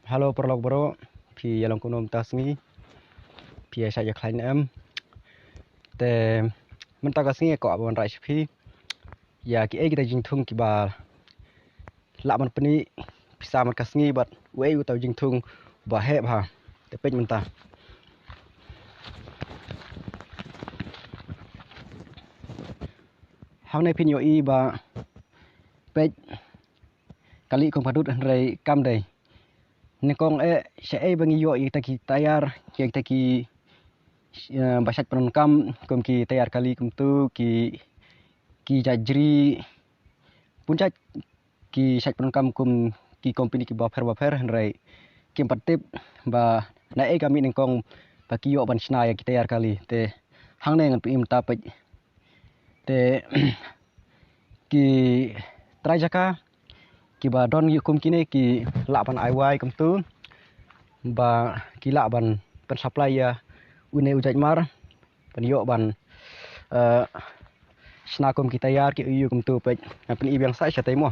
Halo perlok bro,พี่ยาลองกุนมตาสงี้พี่ใช้ยาคลายน้ำแต่มันตากสงี้เกาะบนไรชพี่ยากี่เอ็กได้ยิงทุ่งกี่บาละมันปนี้พิซามันกสงี้บัดเว้ยอยู่เตายิงทุ่งบ่แหบฮะแต่เป็นมันตาเฮาในพิญโยอีบาเป็ดกะลิของพดุษไรกำได้Nekong saya bagi yo yang taki tayar yang taki basyat penungkam kum ki tayar kali kum tu ki jajri puncak ki syat penungkam kum ki company ki bafer rai kim patip ba nae kami nekong bagi yo ban snai ki tayar kali te hang ne ngan pim tapet te ki trajaka ki ba don kum kini ki lapan IY kum tu ba ki la ban pen supply ya une ujaj mar pen yo ban sna kum ki tayar ki yu kum tu pe pen i biang sai cha tai mo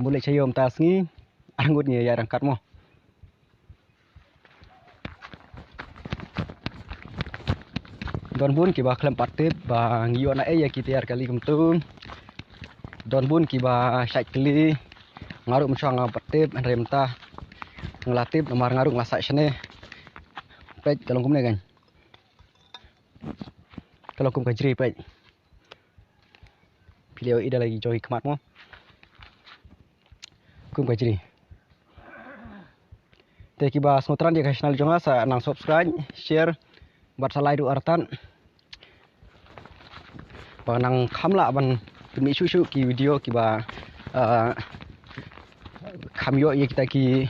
boleh chayom tas ngi angut ni ya rangkat mo Don bun ki ba klem patip ba ngiyo na ya ki tiar kali kumtu don bun ki ba syait kali ngaruk mchang patip remta nglatip nomar ngaruk nglasak sene pej kalong kum ne kan kalong kum kajri pej video ida lagi joy kemat mo kum kajri te ki ba smotran dia channel jonga sa nang subscribe share buat salai du artan nang khamla ban pemi chu ki video ki ba khamyo ye kita ki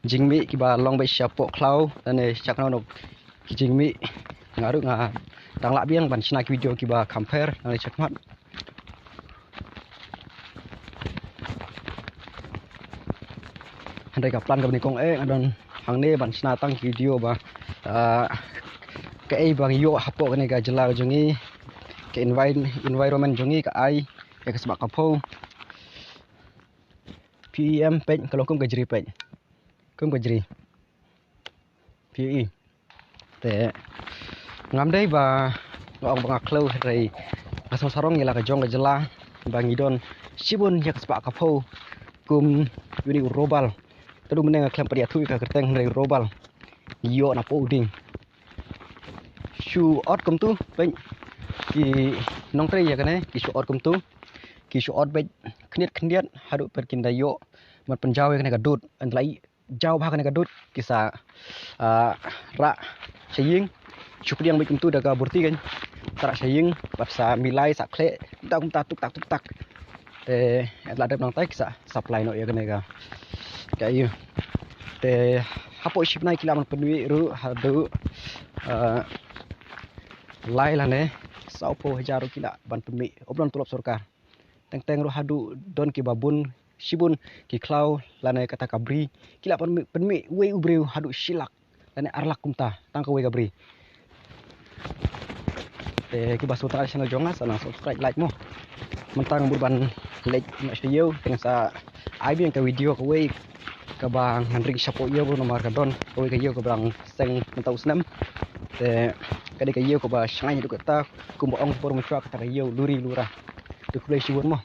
jingmi ki ba long bai siapo klau ane chakno no ki jingmi ngaru nga tang la biang ban sina ki video ki ba compare ane chakmat handai ka plan ka ni kong adon hang ne ban sina tang ki video ba ka bang yo hapo ka ga jela jongi ke environment jongi ka ai ke sebab kapo PEM pej kalau kum gajri pej kum gajri PE te ngam dai ba ngong bang klau rai asam sarong ngila ka jong ka jela bang idon sibun yak sebab kapo kum yuni robal tadu meneng klem padia thui ka kerteng rai robal yo na po uding shu ot kum tu pej ki nong tre ya kane ki shot kum tu ki shot bet khniat hadu per kin dayo mat penjau kane gadut antlai jau bha kane gadut kisa ra saying chukdiang bet kum tu daga burti kan tara saying pasal milai sak kle tak tuk te atla dep nang tai kisa supply no ya kane ga kai te hapo ship nai kila man penwi ru hadu lai la ne saupo hajaru kila ban pemi oblon tulop surkar teng ru hadu don ki babun sibun ki klau lane kata kabri kila penmi we ubreu hadu silak lane arlak kumta tang ka we kabri te ki basu tra channel jonga sana subscribe like mo mentang burban like ma video teng sa ai bien ka video ka we ka bang handrik sapo yo nomor ka don we ka yo ka bang seng mentau senam te kadai ka yo ko ba shangai du ka ta kumbo ong por mo chwa ka ta yo luri lura tu kulai siwon mo